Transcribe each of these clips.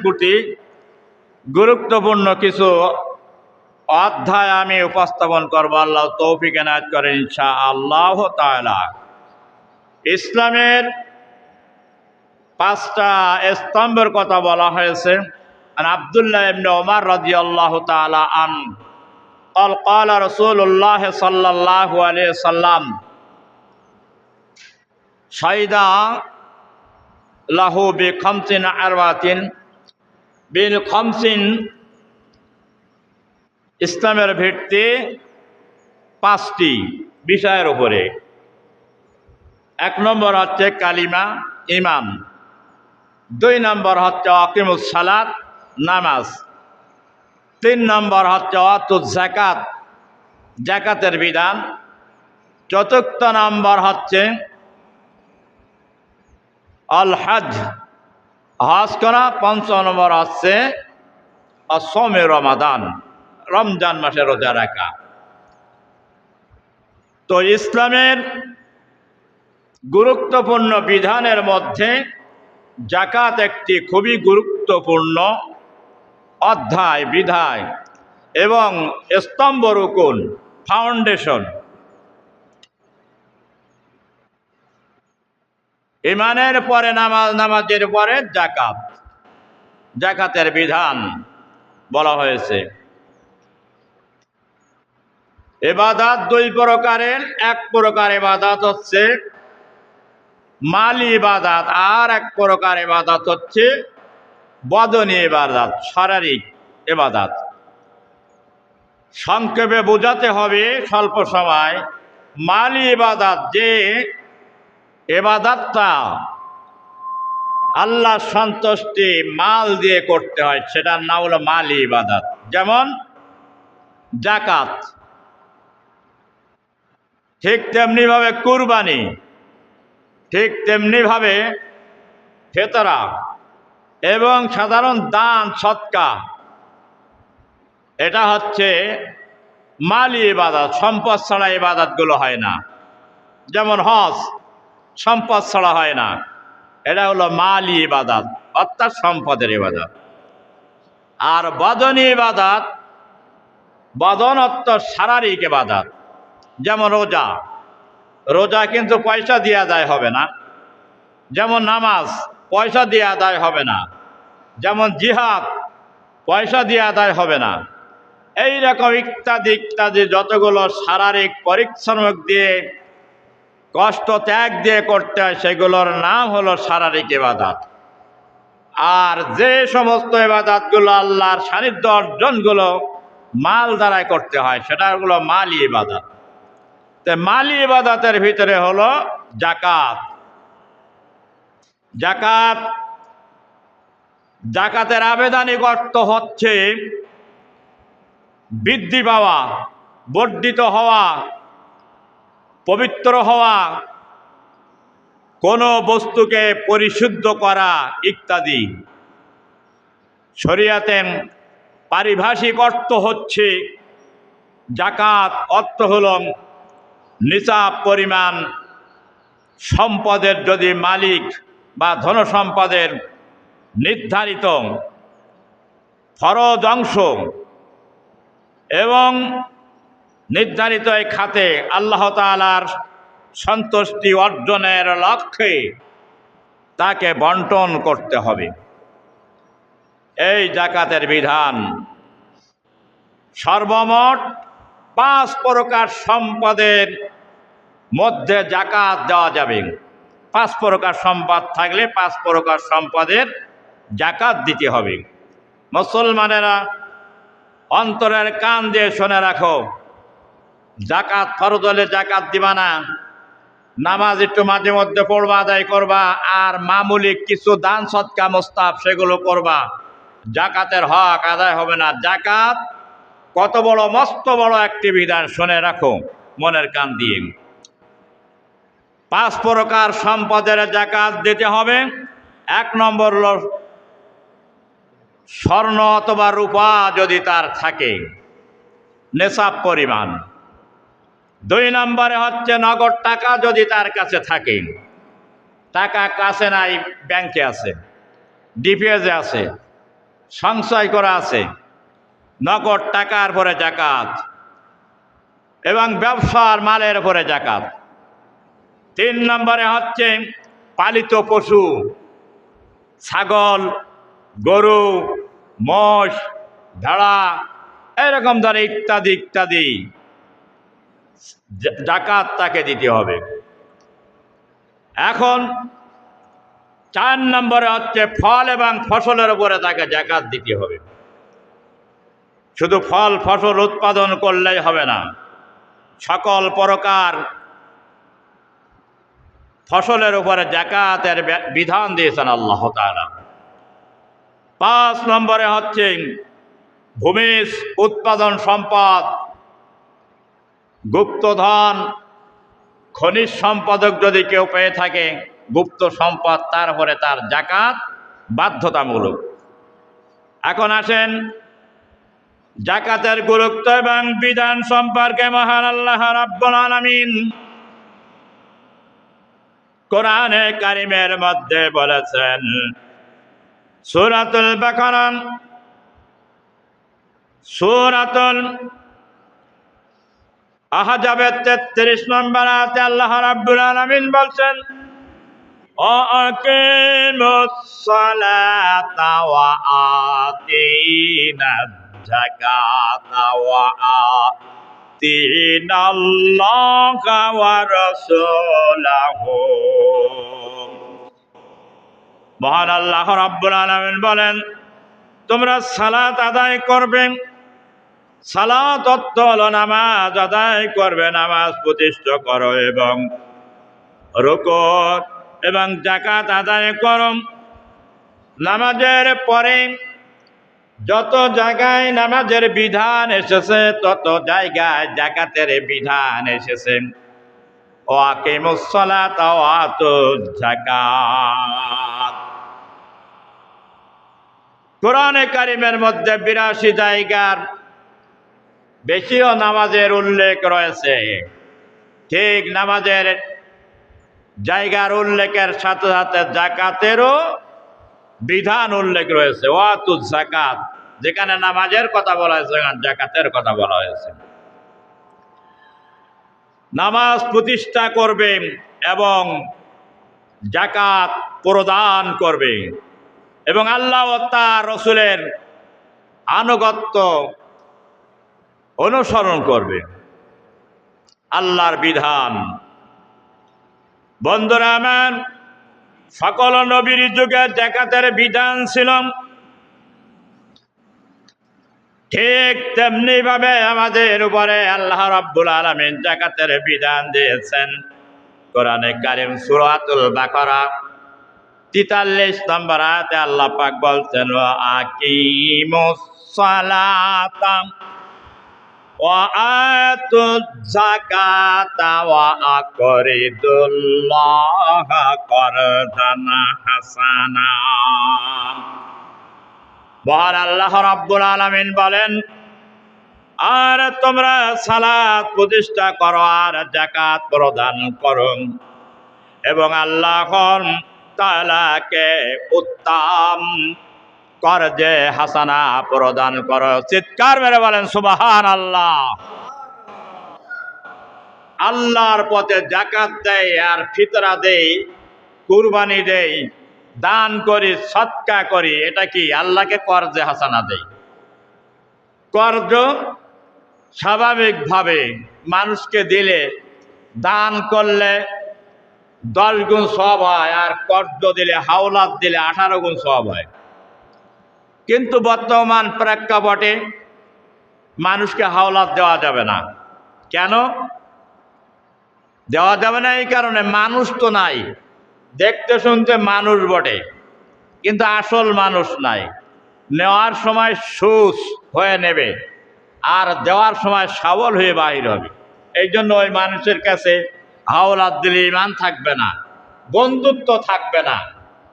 প্রতি গুরুত্বপূর্ণ কিছু অধ্যায় আমি উপস্থাপন করব, আল্লাহ তৌফিক এনায়েত করেন ইনশাআল্লাহ তাআলা। ইসলামের পাঁচটা স্তম্ভের কথা বলা হয়েছে। আব্দুল্লাহ ইবনে ওমর রাদিয়াল্লাহু তাআলা আন قال قال رسول الله صلى الله عليه وسلم শাইদা লাহু বিখামসিন আরবাতিন বিল খামসিন। ইসলামের ভিত্তি পাঁচটি বিষয়ের উপরে। এক নম্বর হচ্ছে কালিমা, ঈমান। দুই নম্বর হচ্ছে আকিমুস সালাত, নামাজ। তিন নম্বর হচ্ছে আতুজ যাকাত, যাকাতের বিধান। চতুর্থ নম্বর হচ্ছে আল হজ, হজ করা। পঞ্চম নম্বর হচ্ছে আসৌমে রমাদান, রমজান মাসে রোজা রাখা। তো ইসলামের গুরুত্বপূর্ণ বিধানের মধ্যে যাকাত একটি খুবই গুরুত্বপূর্ণ অধ্যায়, বিধায় এবং স্তম্ভ, রুকুন, ফাউন্ডেশন। ঈমানের পরে নামাজ, নামাজের পরে যাকাত, যাকাতের বিধান বলা হয়েছে। ইবাদত দুই প্রকারের। এক প্রকার ইবাদত হচ্ছে মালি ইবাদত, আর এক প্রকার ইবাদত হচ্ছে বদনী ইবাদত, শারীরিক ইবাদত। সংক্ষেপে বোঝাতে হবে স্বল্প সময়। মালি ইবাদত, যে ইবাদতটা আল্লাহ সন্তুষ্টি মাল দিয়ে করতে হয়, সেটার নাম হলো মালি ইবাদত। যেমন যাকাত, ঠিক তেমনিভাবে কুরবানি, ঠিক তেমনিভাবে ফিতরা এবং সাধারণ দান সদকা, এটা হচ্ছে মালি ইবাদত। সম্পদ ছাড়া ইবাদতগুলো হয় না। যেমন হজ, সম্পদ ছাড়া হয় না, এটা হলো মালি ইবাদত, অর্থাৎ সম্পদের ইবাদত। আর বদনী ইবাদত, বদন অর্থ শারীরিক ইবাদত। যেমন রোজা, রোজা কিন্তু পয়সা দিয়ে আদায় হবে না। যেমন নামাজ, পয়সা দিয়ে আদায় হবে না। যেমন জিহাদ, পয়সা দিয়ে আদায় হবে না। এই রকম ইত্যাদি ইত্যাদি যতগুলো শারীরিক পরিশ্রম দিয়ে, কষ্ট ত্যাগ দিয়ে করতে হয়, সেগুলোর নাম হলো শারীরিক ইবাদত। আর যে সমস্ত ইবাদতগুলো আল্লাহর সান্নিধ্য অর্জনগুলো মাল দ্বারাই করতে হয়, সেটা হলো মালি ইবাদত। তো মালি ইবাদতের ভিতরে হলো যাকাত। যাকাত, যাকাতের আবেদনিক অর্থ হচ্ছে বৃদ্ধি পাওয়া, বর্ধিত হওয়া, পবিত্র হওয়া, কোনো বস্তুকে পরিশুদ্ধ করা ইত্যাদি। শরীয়তের পারিভাষিক অর্থ হচ্ছে যাকাত অর্থ হল নিসাব পরিমাণ সম্পদের, যদি মালিক বা ধনসম্পদের নির্ধারিত ফরজ অংশ এবং নির্ধারিত এই খাতে আল্লাহ তাআলার সন্তুষ্টি অর্জনের লক্ষ্যে তাকে বন্টন করতে হবে। এই যাকাতের বিধান। সর্বমোট 5 প্রকার সম্পদের মধ্যে যাকাত দেওয়া যাবে। 5 প্রকার সম্পদ থাকলে 5 প্রকার সম্পদের যাকাত দিতে হবে। মুসলমানেরা অন্তরের কান দিয়ে শুনে রাখো, যাকাত ফরজ হলে যাকাত দিবা না। নামাজ একটু মাঝে মধ্যে পড়বা, আদায় করবা, আর মামুলি কিছু দান সদকা মুস্তাহাব সেগুলো করবা। যাকাতের হক আদায় হবে না। যাকাত কত বড়, মস্ত বড় একটি বিধান, শুনে রাখো মনের কান দিয়ে। 5 প্রকার সম্পদের যাকাত দিতে হবে। 1 নম্বর হলো স্বর্ণ অথবা রূপা যদি তার থাকে, নেশাব পরিমাণ। 2 নম্বরে হচ্ছে নগদ টাকা যদি তার কাছে থাকে। টাকা কাছে নাই, ব্যাংকে আছে, ডিপিএসে আছে, সঞ্চয় করা আছে, নগদ টাকার পরে জাকাত, এবং ব্যবসার মালের উপরে জাকাত। 3 নম্বরে হচ্ছে পালিত পশু, ছাগল, গরু, মোষ, ভেড়া, এরকম ধরে ইত্যাদি ইত্যাদি জাকাত তাকে দিতে হবে। এখন 4 নম্বরে হচ্ছে ফল এবং ফসলের উপরে তাকে জাকাত দিতে হবে। শুধু ফল ফসল উৎপাদন করলেই হবে না, সকল প্রকার ফসলের উপরে জাকাতের বিধান দিয়েছেন আল্লাহ তাআলা। 5 নম্বরে হচ্ছে ভূমিজ উৎপাদন সম্পদ, গুপ্তধন, খনিজ সম্পদক যদি কেউ পেয়ে থাকে, গুপ্ত সম্পদ, তারপরে তার জাকাত বাধ্যতামূলক। এখন আসেন জাকাতের গুরুত্ব এবং বিধান সম্পর্কে মহান আল্লাহ রাব্বুল আলামিন কোরআনে কারিমের মধ্যে বলেছেন, সূরাতুল বাকারা সূরাতুল আহজাবের 33 নম্বর আয়াতে আল্লাহ রাব্বুল আলামিন বলছেন, আকিমুস সালাতা ওয়া আতিনাজ যাকাতা ওয়া আতিনাল্লাহা ওয়া রাসূলাহু। মহান আল্লাহ রাব্বুল আলামিন বলেন, তোমরা সালাত আদায় করবে। সালাত অর্থ হলো নামাজ আদায় করবে, নামাজ প্রতিষ্ঠা করো এবং রুকু এবং জাকাত আদায় করো। নামাজের পরে যত জায়গায় নামাজের বিধান এসেছে তত জায়গায় জাকাতের বিধান এসেছে। ওয়া আকিমুস সালাতা ওয়া আতুজ যাকাত। কোরআনে কারিমের মধ্যে 82 জায়গার বেশিও নামাজের উল্লেখ রয়েছে। ঠিক নামাজের জায়গার উল্লেখের সাথে সাথে জাকাতেরও বিধান উল্লেখ রয়েছে। ওয়াতুজ যাকাত, যেখানে নামাজের কথা বলা হয়েছে সেখানে জাকাতের কথা বলা হয়েছে। নামাজ প্রতিষ্ঠা করবে এবং জাকাত প্রদান করবে এবং আল্লাহ ও তার রাসূলের আনুগত্য অনুসরণ করবে, আল্লাহর বিধান। বন্ধুরা আমার, সকল নবীর যুগে জাকাতের বিধান ছিল, ঠিক তেমনি ভাবে আমাদের উপরে আল্লাহ রাব্বুল আলামিন জাকাতের বিধান দিয়েছেন। কোরআনে কারীম সূরাতুল বাকারা 43 নম্বর আয়াতে আল্লাহ পাক বলছেন, ওয়া আকিমুস সালাতা ওয়া আতুজ যাকাতা ওয়া আকরিদুল্লাহা করদান হাসানা। মহান আল্লাহ রাব্বুল আলামিন বলেন, আর তোমরা সালাত প্রতিষ্ঠা করো আর জাকাত প্রদান করো এবং আল্লাহ তাআলাকে উত্তম করজে হাসানা প্রদান করো। চিৎকার মেরে বলেন সুবহানাল্লাহ। আল্লাহর পথে জাকাত দেয় আর ফিতরা দেই, কুরবানি দেই, দান করি, সদকা করি, এটা কি আল্লাহকে করজে হাসানা দেই? কর্জ স্বাভাবিকভাবে মানুষকে দিলে, দান করলে 10 গুণ সওয়াব হয়, আর কর্জ দিলে, হাওলাত দিলে 18 গুণ সওয়াব হয়। কিন্তু বর্তমান প্রেক্ষাপটে মানুষকে হাওলাত দেওয়া যাবে না। কেন দেওয়া যাবে না? এই কারণে মানুষ তো নাই, দেখতে শুনতে মানুষ বটে কিন্তু আসল মানুষ নাই। নেওয়ার সময় সুস হয়ে নেবে আর দেওয়ার সময় সবল হয়ে বাহির হবে। এই জন্য ওই মানুষের কাছে হাওলাত দিলে ঈমান থাকবে না, বন্ধুত্ব থাকবে না,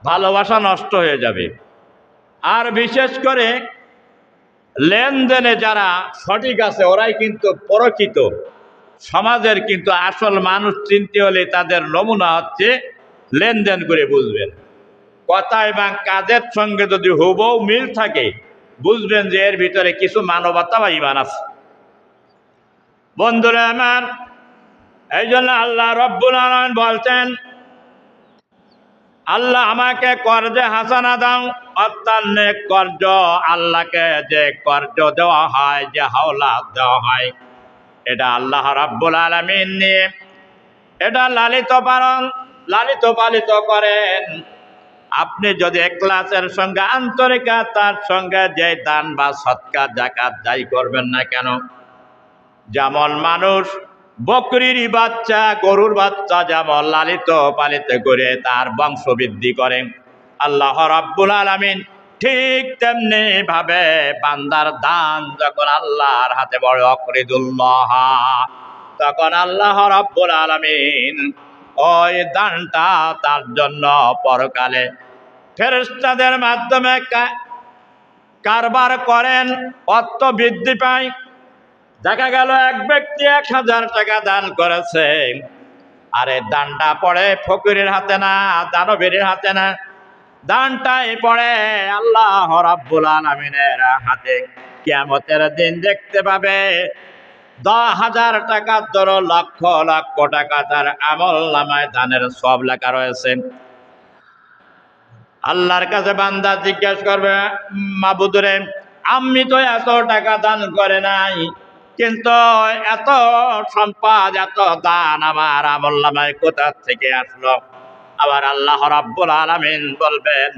ভালোবাসা নষ্ট হয়ে যাবে। আর বিশেষ করে লেনদেনে যারা সঠিক আছে ওরাই কিন্তু প্রকৃত সমাজের, কিন্তু আসল মানুষ চিনতে হলে তাদের নমুনা হচ্ছে লেনদেন করে বুঝবেন। কথা এবং কাজের সঙ্গে যদি হুবহু মিল থাকে বুঝবেন যে এর ভিতরে কিছু মানবতা বা ঈমান আছে। বন্ধুরা আমার, এই জন্য আল্লাহ রব্বুল আলামিন বলতেন, আল্লাহ আমাকে কর্জে হাসানা দাও, অর্থাৎ নেক কর্জ। আল্লাহকে যে কর্জ দেওয়া হয়, যে হাওলাত দেওয়া হয়, এটা আল্লাহ রাব্বুল আলামিন নিয়ে এটা লালিত পালিত করেন। আপনি যদি ইখলাসের সঙ্গে আন্তরিকতার সঙ্গে যে দান বা সদকা যাকাত যাই করবেন না কেন, যেমন মানুষ বকরির বাচ্চা, গরুর বাচ্চা যেমন লালিত পালিত করে তার বংশ বৃদ্ধি করে, আল্লাহ রাব্বুল আলামিন ঠিক তেমনি ভাবে বান্দার দান যখন আল্লাহর হাতে বড় অকরিদুল্লাহ, তখন আল্লাহ রাব্বুল আলামিন ওই দানটা তার জন্য পরকালে ফেরেশতাদের মাধ্যমে কারবার করেন, অর্থ বৃদ্ধি পায়। দেখা গেল এক ব্যক্তি 1000 টাকা দান করেছে, আরে দানটা পড়ে ফকিরের হাতে না, দানবীর হাতে না, দানটাই পড়ে আল্লাহ রাব্বুল আলামিনের হাতে। কিয়ামতের দিন দেখতে পাবে 10,000 টাকার ধরো লক্ষ লক্ষ টাকা তার আমল নামায় দানের সব লেখা রয়েছে। আল্লাহর কাছে বান্দা জিজ্ঞেস করবে, মাবুদরে, আমি তো এত টাকা দান করে নাই, কিন্তু এত সম্পদ, এত দান আমার আমল নামায় কোথা থেকে আসলো? আবার আল্লাহ রাব্বুল আলামিন বলবেন,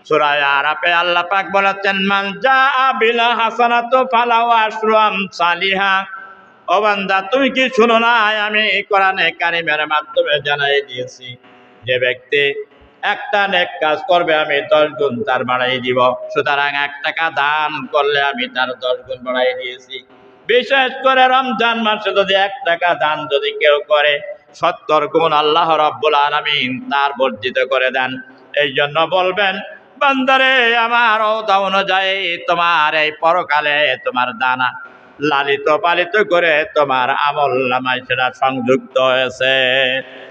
সূরা আরাফে আল্লাহ পাক বলেছেন, মান জাআ বিল হাসানাতু ফালাহু আশরু আমসালিহা। ও বান্দা, তুমি কি শুনো না, আমি কোরআনে কারিমের মাধ্যমে জানাই দিয়েছি, যে ব্যক্তি একটা নেক কাজ করবে আমি 10 গুণ তার বাড়াই দিব। সুতরাং 1 টাকা দান করলে আমি তার 10 গুণ বাড়াই দিয়েছি। বিশেষ করে রমজান মাসে যদি 1 টাকা দান যদি কেউ করে, 70 গুণ আল্লাহ রাব্বুল আলামিন তার বর্ধিত করে দেন। এই জন্য বলবেন, বান্দারে আমার ওদা অনুযায়ী তোমার এই পরকালে তোমার দানা লালিত পালিত করে তোমার আমল নামায় সেটা সংযুক্ত হয়েছে।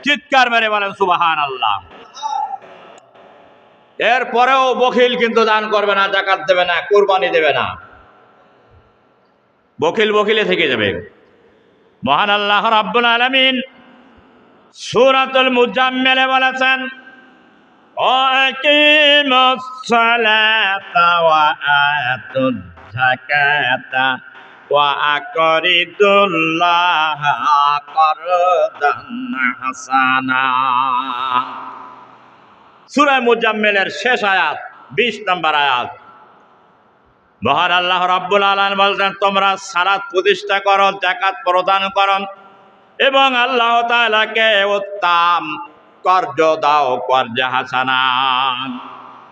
চিৎকার মেরে বলেন সুবহানাল্লাহ। এরপরেও বখিল কিন্তু দান করবে না, যাকাত দেবে না, কুরবানি দেবে না, বখিলে থেকে যাবে। মহান আল্লাহ রাব্বুল আলামিন সূরাতুল মুজাম্মিলে বলেছেন, আকিমুস সালাতা ওয়া আতুজ যাকাতা ওয়া আকরিদুল্লাহ করদান হাসানা। সূরা মুজাম্মিলের শেষ আয়াত, 20 নম্বর আয়াত। মহান আল্লাহ রাব্বুল আলামিন বলছেন, তোমরা সালাত প্রতিষ্ঠা করো, যাকাত প্রদান করো এবং আল্লাহ তাআলাকে উত্তম কর্জ দাও, কর্জ হাসানা।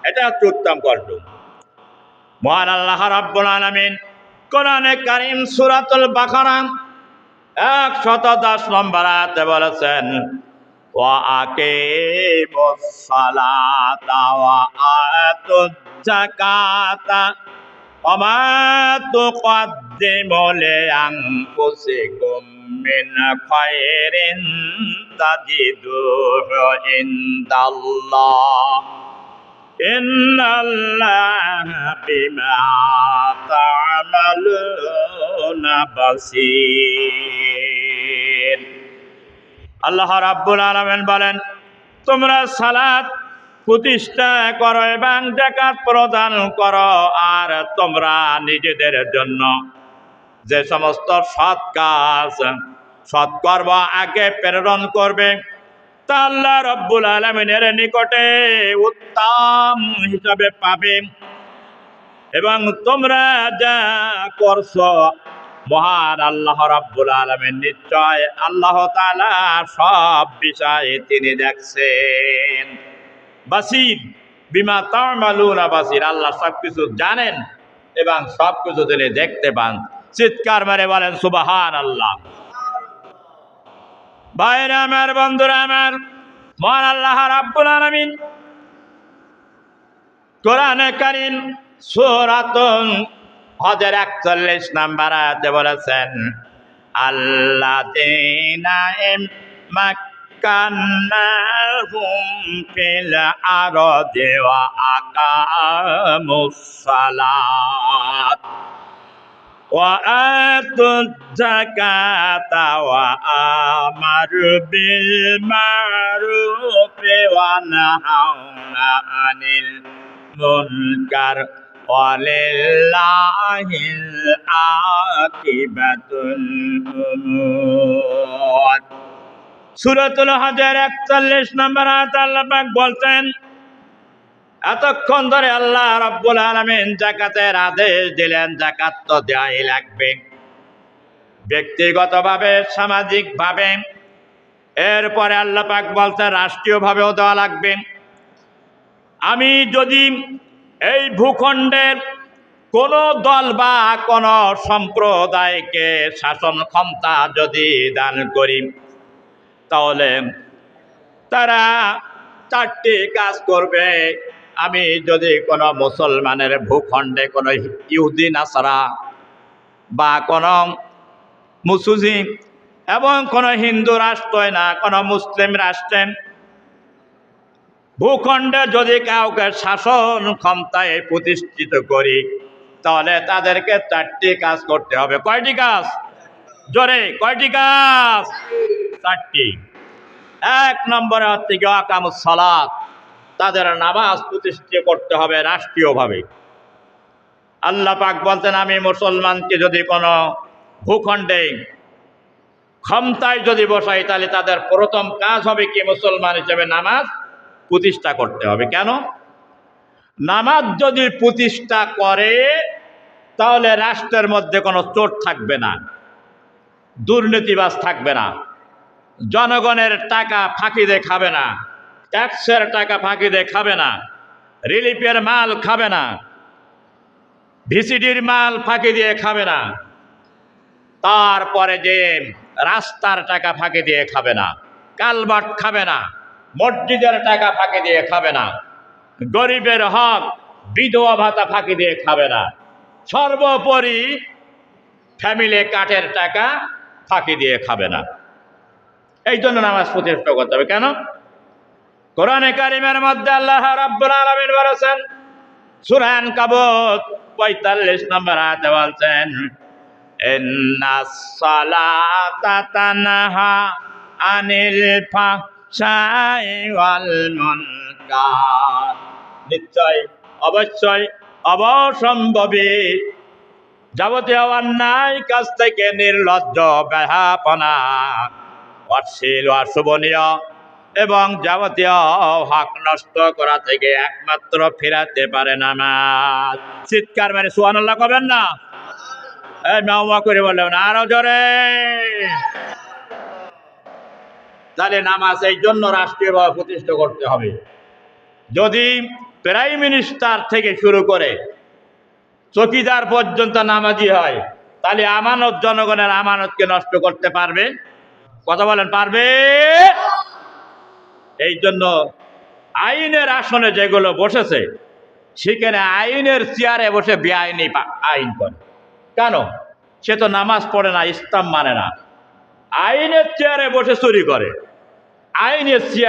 এটা হচ্ছে উত্তম কর্জ। মহান আল্লাহ রাব্বুল আলামিন কোরআনে কারীম সূরাতুল বাকারা 110 নম্বর আয়াতে বলেছেন, ওয়া আকিমুস সালাতা ওয়া আতুজ যাকাতা ওয়া মা তুকদ্দিমু লিআনফুসিকুম মিন খায়রিন তাজিদুহু ইনদাল্লাহ ইন্নাল্লাহা বিমা তা'মালুনা বাসীর। আল্লাহ রাব্বুল আলামিন বলেন, তোমরা সালাত প্রতিষ্ঠা করো এবং যাকাত প্রদান করো, আর তোমরা নিজেদের জন্য যে সমস্ত সৎ কাজ, সৎকর্ম আগে প্রেরণ করবে, তা আল্লাহ রাব্বুল আলামিনের নিকটে উত্তম হিসাবে পাবে। এবং তোমরা যা করছো, মহান আল্লাহ রাব্বুল আলামিন নিশ্চয় আল্লাহ তাআলা সব বিষয়ে তিনি দেখছেন। বাসীর, বিমা তা'মালুনা বাসীর, আল্লাহ সবকিছু জানেন এবং সবকিছু তিনি দেখতে পান। চিৎকার মেরে বলেন সুবহানাল্লাহ। ভাইরা আমার, বন্ধুরা আমার, মহান আল্লাহ রাব্বুল আলামিন কোরআনে কারীম সূরাতুল হজের 41 নম্বর আয়াতে বলেছেন, আল্লাযীনা মাক্কান্নাহুম ফিল আরদি ওয়া আকামুস সালাত ওয়া আতুজ যাকাতা ওয়া আমারু বিল মারুফি ওয়া নাহাউনা আনিল মুনকার ওয়ালিল্লাহিল আকিবাতুল উমুর। সূরাতুল হজের ৪১ নম্বর আয়াত আল্লাহ পাক বলছেন, এতক্ষণ ধরে আল্লাহ রাব্বুল আলামিন যাকাতের আদেশ দিলেন। যাকাত তো দেওয়াই লাগবে, ব্যক্তিগতভাবে, সামাজিকভাবে। এরপরে আল্লাহ পাক বলছেন রাষ্ট্রীয়ভাবেও দেওয়া লাগবে। আমি যদি এই ভূখণ্ডের কোন দল বা কোন সম্প্রদায়কে শাসন ক্ষমতা যদি দান করি, তাহলে তারা ৪টি কাজ করবে। আমি যদি কোনো মুসলমানের ভূখণ্ডে কোনো ইহুদি নাসারা বা কোনো মুসলিম এবং কোনো হিন্দু রাষ্ট্রই না, কোনো মুসলিম রাষ্ট্রে ভূখণ্ডে যদি কাউকে শাসন ক্ষমতায় প্রতিষ্ঠিত করি, তাহলে তাদেরকে ৪টি কাজ করতে হবে। কয়টি কাজ? জোরে, কয়টি কাজ? ৪টি। ১ নম্বরে হচ্ছে কি আকামুস সালাত, তাদের নামাজ প্রতিষ্ঠা করতে হবে রাষ্ট্রীয়ভাবে। আল্লাহ পাক বলতেন, আমি মুসলমানকে যদি কোনো ভূখণ্ডে ক্ষমতায় যদি বসাই, তাহলে তাদের প্রথম কাজ হবে কি মুসলমান হিসেবে নামাজ প্রতিষ্ঠা করতে হবে। কেন? নামাজ যদি প্রতিষ্ঠা করে, তাহলে রাষ্ট্রের মধ্যে কোনো চোর থাকবে না, দুর্নীতিবাজ থাকবে না, জনগণের টাকা ফাঁকি দিয়ে খাবে না, ট্যাক্সের টাকা ফাঁকি দিয়ে খাবে না, রিলিফের মাল খাবে না, ভিসিডির মাল ফাঁকি দিয়ে খাবে না, তারপরে যে রাস্তার টাকা ফাঁকি দিয়ে খাবে না, কালভার্ট খাবে না, মসজিদের টাকা ফাঁকি দিয়ে খাবে না, গরিবের হক বিধবা ভাতা ফাঁকি দিয়ে খাবে না, সর্বোপরি ফ্যামিলি কার্ডের টাকা ফাঁকি দিয়ে খাবে না। এই জন্য নামাজ প্রতিষ্ঠা করতে হবে। কেন? কোরআনে কারিমের মধ্যে আল্লাহ রাব্বুল আলামিন বলেছেন, সূরা আনকাবুত ৪৫ নম্বর আয়াতে বলছেন, ইন্নাস সালাতা তানহা আনিল ফাহশাই ওয়াল মুনকার। নিশ্চয়, অবশ্যই, অবশ্যম্ভাবী যাবতীয় অন্যায় কাজ থেকে, নির্লজ্জ, বেহাপনা, অশ্লীল, অশোভনীয় এবং যাবতীয় হক নষ্ট করা থেকে একমাত্র ফেরাতে পারে নামাজ। চিৎকার মানে সুবহানাল্লাহ কবেন না? এই মাওয়া করে বললেন আরো জোরে। তাহলে নামাজ এই জন্য রাষ্ট্রীয়ভাবে প্রতিষ্ঠা করতে হবে। যদি প্রাইম মিনিস্টার থেকে শুরু করে চকিদার পর্যন্ত নামাজি হয়, তাহলে আমানত, জনগণের আমানতকে নষ্ট করতে পারবে? কথা বলেন, পারবে? এই জন্য আইনের আসনে যেগুলো বসেছে, সেখানে আইনের চেয়ারে বসে বেআইনি আইন করে। কেন? সে তো নামাজ পড়ে না, ইসলাম মানে না, আইনের চেয়ারে বসে চুরি করে। আইনের চেয়ার